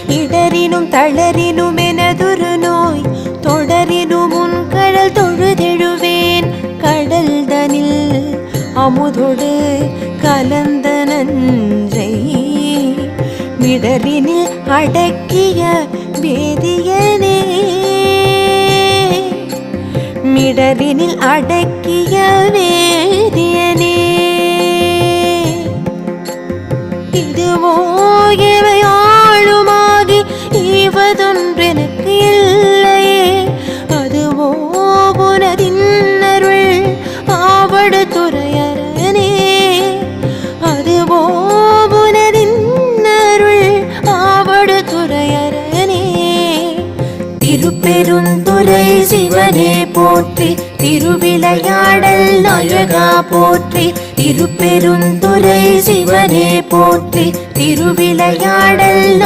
இடரினும் தளரினும் எனதொரு நோய் தொடரினும் உன் கடல் தொழுதெழுவேன். கடல் தனில் அமுதொடு கலந்த நஞ்சை மிடரினில் அடக்கிய வேதியனே. மிடரினில் அடக்கிய வேதியனே. இதுவோ எவையாளுமாகி ஈவதொன்றெனக்கு இல்லையே. அதுவோ உனதின்னருள் ஆவடு துறையரனே. அதுவோ உனதின்னருள் ஆவடு துறையரனே. திருப்பெருந்துறை சிவனே போற்றி திருவிளையாடல் நாயகா போற்றி. திருப்பெருந்துறை சிவனே போற்றி திருவிளையாடல்